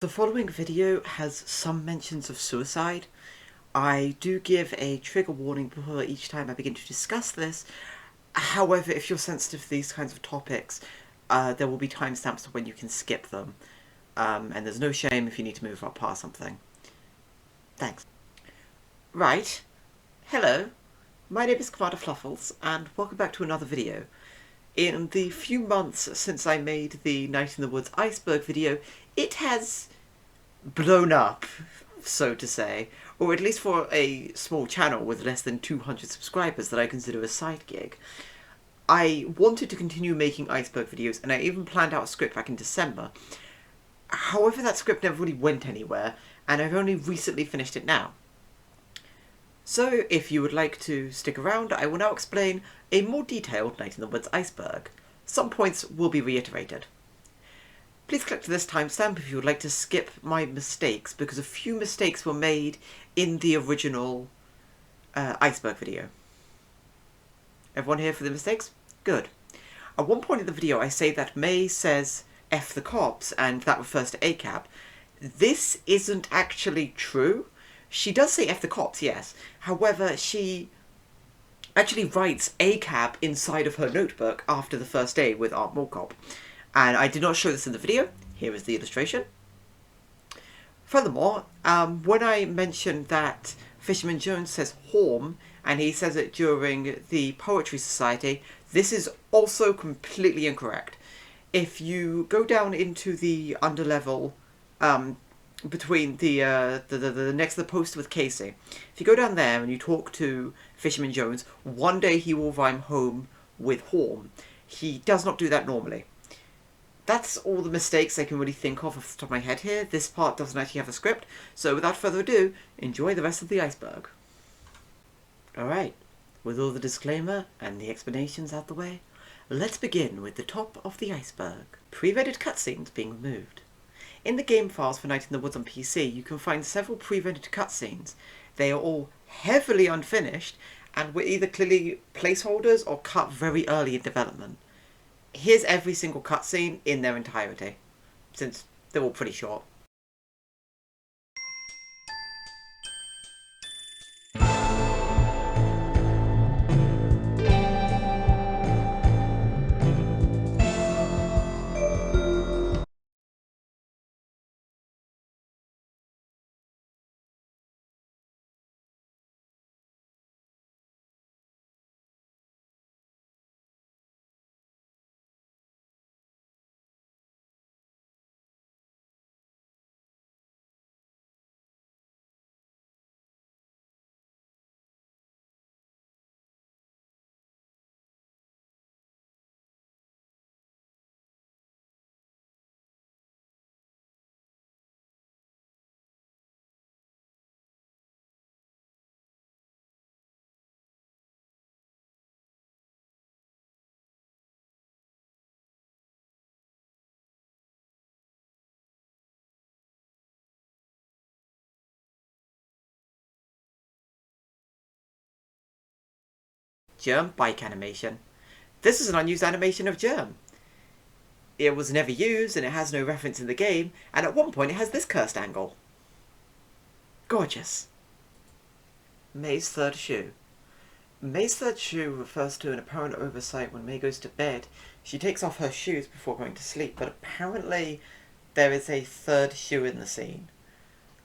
The following video has some mentions of suicide. I do give a trigger warning before each time I begin to discuss this. However, if you're sensitive to these kinds of topics, there will be timestamps when you can skip them. And there's no shame if you need to move up past something. Thanks. Right. Hello. My name is Commander Fluffles, and welcome back to another video. In the few months since I made the Night in the Woods Iceberg video, it has blown up, so to say, or at least for a small channel with less than 200 subscribers that I consider a side gig. I wanted to continue making Iceberg videos, and I even planned out a script back in December. However, that script never really went anywhere, and I've only recently finished it now. So, if you would like to stick around, I will now explain a more detailed Night in the Woods Iceberg. Some points will be reiterated. Please click to this timestamp if you would like to skip my mistakes, because a few mistakes were made in the original Iceberg video. Everyone here for the mistakes? Good. At one point in the video I say that Mae says F the cops, and that refers to ACAB. This isn't actually true. She does say F the cops, yes. However, she actually writes ACAB inside of her notebook after the first day with Aunt Morcop. And I did not show this in the video. Here is the illustration. Furthermore, when I mentioned that Fisherman Jones says Horm, and he says it during the Poetry Society, this is also completely incorrect. If you go down into the underlevel, between the next to the poster with Casey, if you go down there and you talk to Fisherman Jones, one day he will rhyme home with Horm. He does not do that normally. That's all the mistakes I can really think of off the top of my head here. This part doesn't actually have a script, so without further ado, enjoy the rest of the Iceberg. Alright, with all the disclaimer and the explanations out the way, let's begin with the top of the iceberg. Pre-rendered cutscenes being removed. In the game files for Night in the Woods on PC, you can find several pre-rendered cutscenes. They are all heavily unfinished, and were either clearly placeholders or cut very early in development. Here's every single cutscene in their entirety, since they're all pretty short. Germ bike animation. This is an unused animation of Germ. It was never used, and it has no reference in the game, and at one point it has this cursed angle. Gorgeous. Mae's third shoe. Mae's third shoe refers to an apparent oversight when Mae goes to bed. She takes off her shoes before going to sleep, but apparently there is a third shoe in the scene.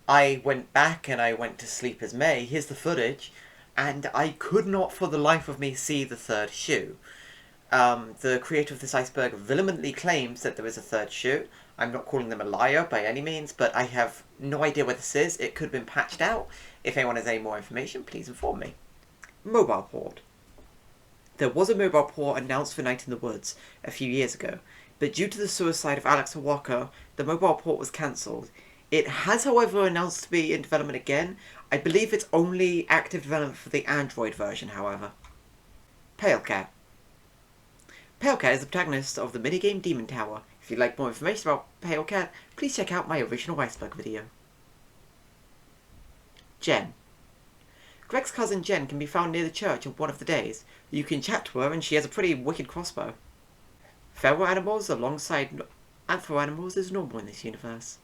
I went back and I went to sleep as Mae. Here's the footage. And I could not for the life of me see the third shoe. The creator of this iceberg vehemently claims that there is a third shoe. I'm not calling them a liar by any means, but I have no idea where this is. It could have been patched out. If anyone has any more information, please inform me. Mobile port. There was a mobile port announced for Night in the Woods a few years ago, but due to the suicide of Alex Walker, the mobile port was cancelled. It has, however, announced to be in development again. I believe it's only active development for the Android version, however. Pale Cat. Pale Cat is the protagonist of the minigame Demon Tower. If you'd like more information about Pale Cat, please check out my original Iceberg video. Jen. Greg's cousin Jen can be found near the church on one of the days. You can chat to her and she has a pretty wicked crossbow. Feral animals alongside anthro animals is normal in this universe.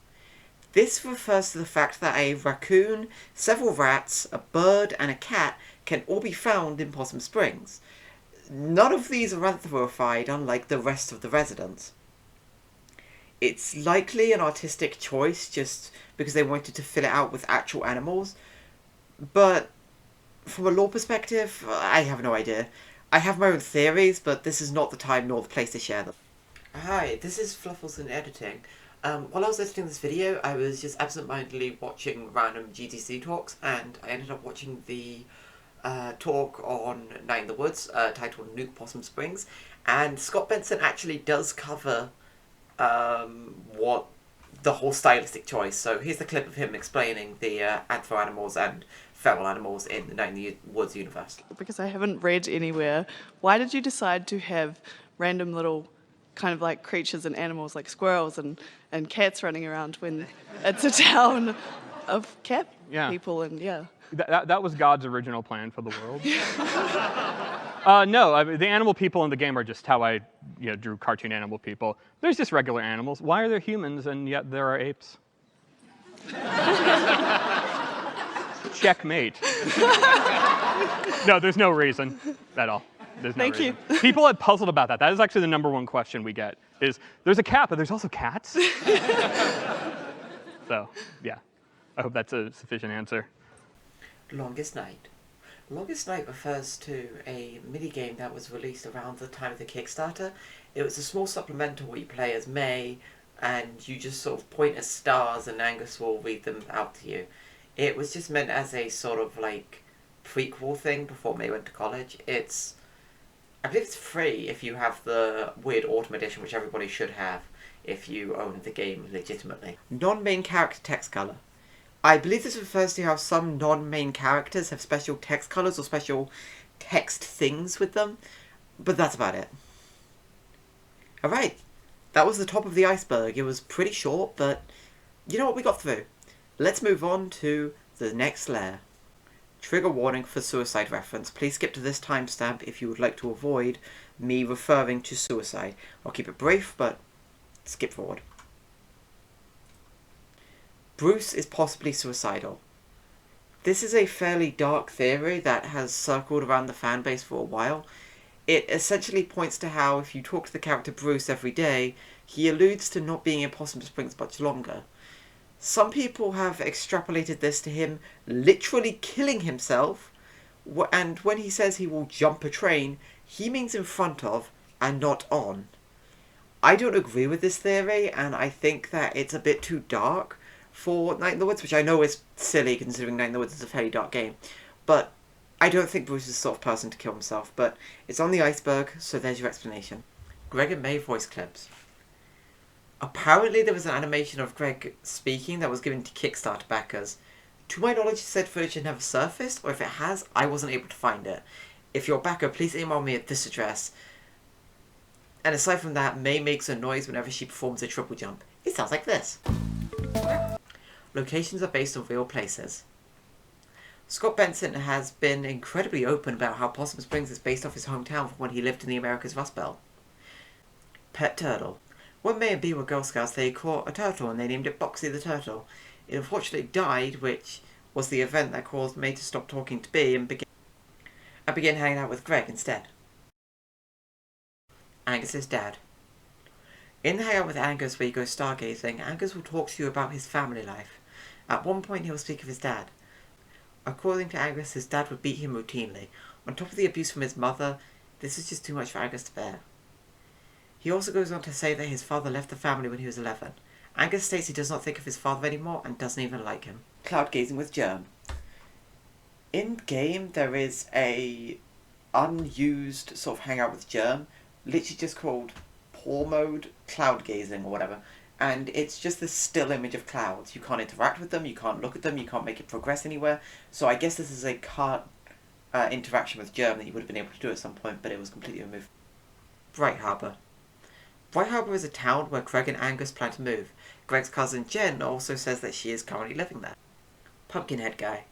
This refers to the fact that a raccoon, several rats, a bird, and a cat can all be found in Possum Springs. None of these are anthropomorphied, unlike the rest of the residents. It's likely an artistic choice just because they wanted to fill it out with actual animals, but from a lore perspective, I have no idea. I have my own theories, but this is not the time nor the place to share them. Hi, this is Fluffles in editing. While I was editing this video, I was just absentmindedly watching random GTC talks, and I ended up watching the talk on Night in the Woods, titled Nuke Possum Springs, and Scott Benson actually does cover what the whole stylistic choice. So here's the clip of him explaining the anthro animals and feral animals in the Night in the Woods universe. Because I haven't read anywhere, why did you decide to have random little kind of like creatures and animals like squirrels and cats running around when it's a town of cat people and That was God's original plan for the world. No, I mean, the animal people in the game are just how I drew cartoon animal people. There's just regular animals. Why are there humans and yet there are apes? Checkmate. No, there's no reason at all. There's no Thank reason. you. People are puzzled about that. That is actually the #1 question we get, is there's a cat, but there's also cats? So, yeah. I hope that's a sufficient answer. Longest Night. Longest Night refers to a minigame that was released around the time of the Kickstarter. It was a small supplemental where you play as Mae, and you just sort of point at stars and Angus will read them out to you. It was just meant as a sort of like prequel thing before Mae went to college. I believe it's free if you have the Weird Autumn Edition, which everybody should have if you own the game legitimately. Non-main character text color. I believe this refers to how some non-main characters have special text colors or special text things with them, but that's about it. Alright, that was the top of the iceberg. It was pretty short, but you know what, we got through. Let's move on to the next layer. Trigger warning for suicide reference. Please skip to this timestamp if you would like to avoid me referring to suicide. I'll keep it brief, but skip forward. Bruce is possibly suicidal. This is a fairly dark theory that has circled around the fanbase for a while. It essentially points to how if you talk to the character Bruce every day, he alludes to not being in Possum Springs much longer. Some people have extrapolated this to him literally killing himself, and when he says he will jump a train, he means in front of and not on. I don't agree with this theory, and I think that it's a bit too dark for Night in the Woods, which I know is silly considering Night in the Woods is a fairly dark game, but I don't think Bruce is the sort of person to kill himself, but it's on the iceberg, so there's your explanation. Gregg and Mae voice clips. Apparently there was an animation of Gregg speaking that was given to Kickstarter backers. To my knowledge, said footage had never surfaced, or if it has, I wasn't able to find it. If you're a backer, please email me at this address. And aside from that, Mae makes a noise whenever she performs a triple jump. It sounds like this. Locations are based on real places. Scott Benson has been incredibly open about how Possum Springs is based off his hometown from when he lived in the America's Rust Belt. Pet turtle. When Mae and Bee were Girl Scouts, they caught a turtle and they named it Boxy the Turtle. It unfortunately died, which was the event that caused Mae to stop talking to Bee and begin hanging out with Gregg instead. Angus's dad. In the hangout with Angus where you go stargazing, Angus will talk to you about his family life. At one point he will speak of his dad. According to Angus, his dad would beat him routinely. On top of the abuse from his mother, this is just too much for Angus to bear. He also goes on to say that his father left the family when he was 11. Angus states he does not think of his father anymore and doesn't even like him. Cloud gazing with Germ. In game, there is a unused sort of hangout with Germ, literally just called Poor Mode Cloud Gazing or whatever, and it's just this still image of clouds. You can't interact with them, you can't look at them, you can't make it progress anywhere. So I guess this is a card interaction with Germ that you would have been able to do at some point, but it was completely removed. Bright Harbour. Bright Harbour is a town where Gregg and Angus plan to move. Gregg's cousin Jen also says that she is currently living there. Pumpkinhead Guy.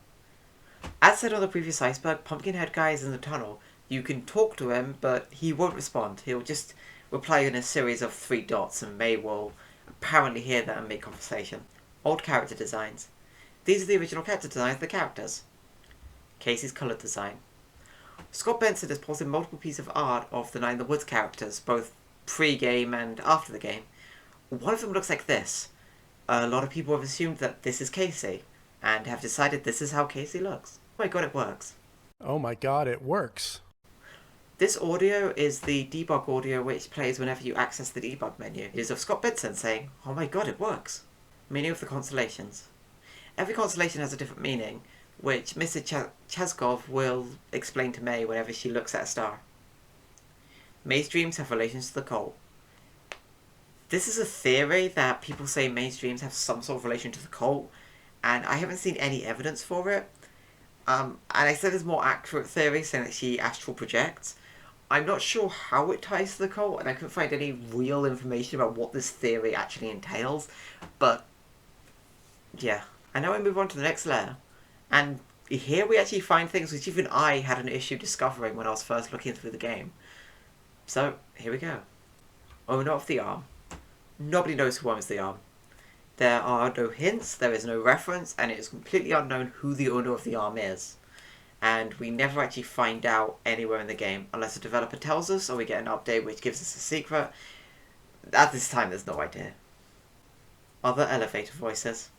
As said on the previous iceberg, Pumpkinhead Guy is in the tunnel. You can talk to him, but he won't respond. He'll just reply in a series of 3 dots, and Mae will apparently hear that and make conversation. Old character designs. These are the original character designs of the characters. Casey's colour design. Scott Benson has posted multiple pieces of art of the Night in the Woods characters, both pre-game and after the game. One of them looks like this. A lot of people have assumed that this is Casey, and have decided this is how Casey looks. Oh my god, it works. Oh my god, it works. This audio is the debug audio which plays whenever you access the debug menu. It is of Scott Benson saying, "Oh my god, it works." Meaning of the constellations. Every constellation has a different meaning, which Mr. Chazkov will explain to Mae whenever she looks at a star. Mae's dreams have relations to the cult. This is a theory that people say Mae's dreams have some sort of relation to the cult, and I haven't seen any evidence for it. And I said there's more accurate theory saying that she astral projects. I'm not sure how it ties to the cult, and I couldn't find any real information about what this theory actually entails, but yeah. And now we move on to the next layer, and here we actually find things which even I had an issue discovering when I was first looking through the game. So, here we go. Owner of the arm. Nobody knows who owns the arm. There are no hints, there is no reference, and it is completely unknown who the owner of the arm is. And we never actually find out anywhere in the game, unless a developer tells us, or we get an update which gives us a secret. At this time, there's no idea. Other elevator voices.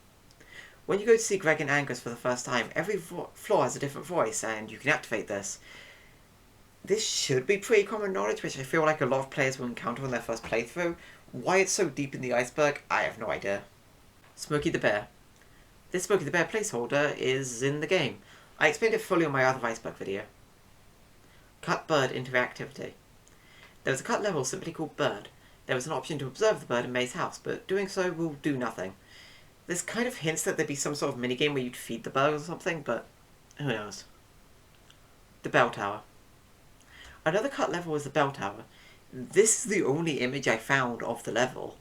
When you go to see Gregg and Angus for the first time, every floor has a different voice, and you can activate this. This should be pretty common knowledge, which I feel like a lot of players will encounter on their first playthrough. Why it's so deep in the iceberg, I have no idea. Smokey the Bear. This Smokey the Bear placeholder is in the game. I explained it fully on my other Iceberg video. Cut bird interactivity. There was a cut level simply called bird. There was an option to observe the bird in Mae's house, but doing so will do nothing. This kind of hints that there'd be some sort of minigame where you'd feed the bird or something, but who knows. The bell tower. Another cut level is the bell tower. This is the only image I found of the level.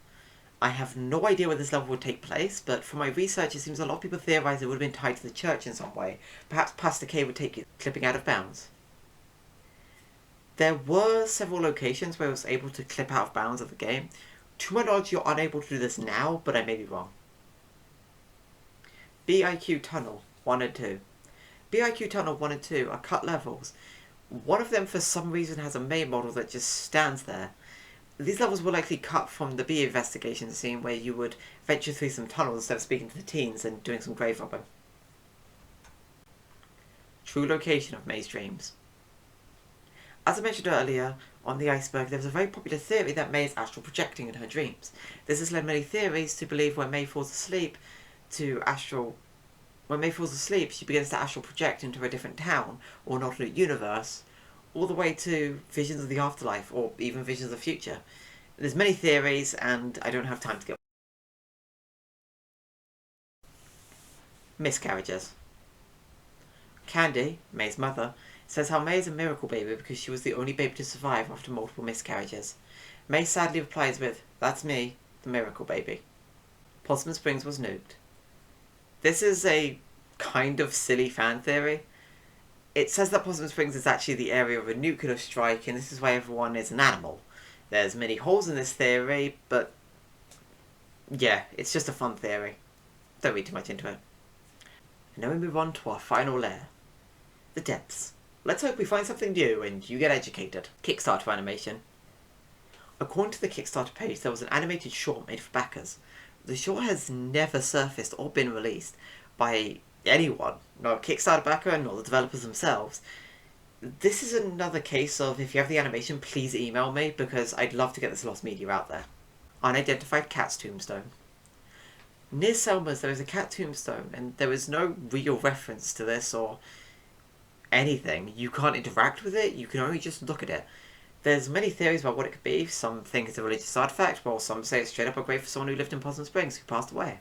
I have no idea where this level would take place, but from my research it seems a lot of people theorise it would have been tied to the church in some way. Perhaps Pastor K would take it clipping out of bounds. There were several locations where I was able to clip out of bounds of the game. To my knowledge, you're unable to do this now, but I may be wrong. BeaIQ Tunnel 1 and 2. BeaIQ Tunnel 1 and 2 are cut levels. One of them for some reason has a main model that just stands there. These levels were likely cut from the Bee investigation scene where you would venture through some tunnels instead of speaking to the teens and doing some grave robbing. True location of Mae's dreams. As I mentioned earlier, on the Iceberg there was a very popular theory that Mae is astral projecting in her dreams. This has led many theories to believe when Mae falls asleep she begins to astral project into a different town or an alternate universe, all the way to visions of the afterlife or even visions of the future. There's many theories and I don't have time to get. Miscarriages. Candy, Mae's mother, says how Mae is a miracle baby because she was the only baby to survive after multiple miscarriages. Mae sadly replies with, "That's me, the miracle baby." Possum Springs was nuked. This is a kind of silly fan theory. It says that Possum Springs is actually the area of a nuclear strike, and this is why everyone is an animal. There's many holes in this theory, but yeah, it's just a fun theory. Don't read too much into it. And now we move on to our final layer. The depths. Let's hope we find something new and you get educated. Kickstarter animation. According to the Kickstarter page, there was an animated short made for backers. The short has never surfaced or been released by anyone, not a Kickstarter backer, nor the developers themselves. This is another case of, if you have the animation, please email me, because I'd love to get this lost media out there. Unidentified cat's tombstone. Near Selma's there is a cat tombstone, and there is no real reference to this or anything. You can't interact with it, you can only just look at it. There's many theories about what it could be. Some think it's a religious artifact, while some say it's straight up a grave for someone who lived in Possum Springs who passed away.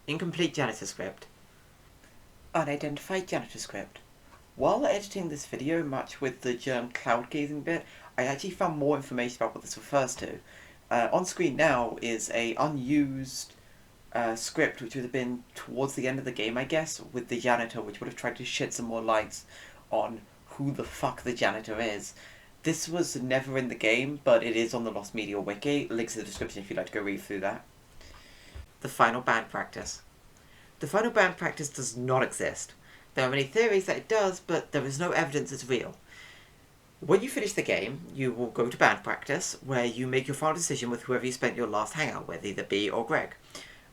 Incomplete janitor script. Unidentified janitor script. While editing this video, much with the Germ cloud gazing bit, I actually found more information about what this refers to. On screen now is a unused script which would have been towards the end of the game, I guess, with the janitor, which would have tried to shed some more lights on who the fuck the janitor is. This was never in the game, but it is on the Lost Media wiki. Links in the description if you'd like to go read through that. the final band practice. The final band practice does not exist. There are many theories that it does, but there is no evidence it's real. When you finish the game, you will go to band practice, where you make your final decision with whoever you spent your last hangout with, either Bea or Gregg.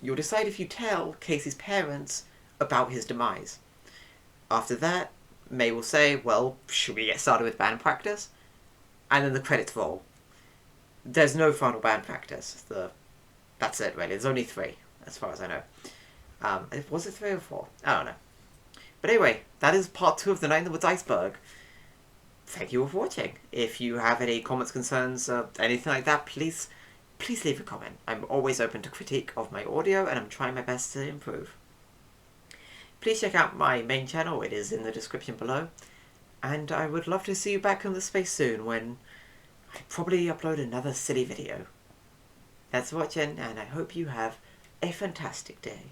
You'll decide if you tell Casey's parents about his demise. After that, Mae will say, well, should we get started with band practice? And then the credits roll. There's no final band practice. That's it, really. There's only 3, as far as I know. Was it 3 or 4? I don't know. But anyway, that is part 2 of The Night in the Woods Iceberg. Thank you all for watching. If you have any comments, concerns, anything like that, please leave a comment. I'm always open to critique of my audio, and I'm trying my best to improve. Please check out my main channel, it is in the description below. And I would love to see you back in the space soon, when I probably upload another silly video. Thanks for watching, and I hope you have a fantastic day.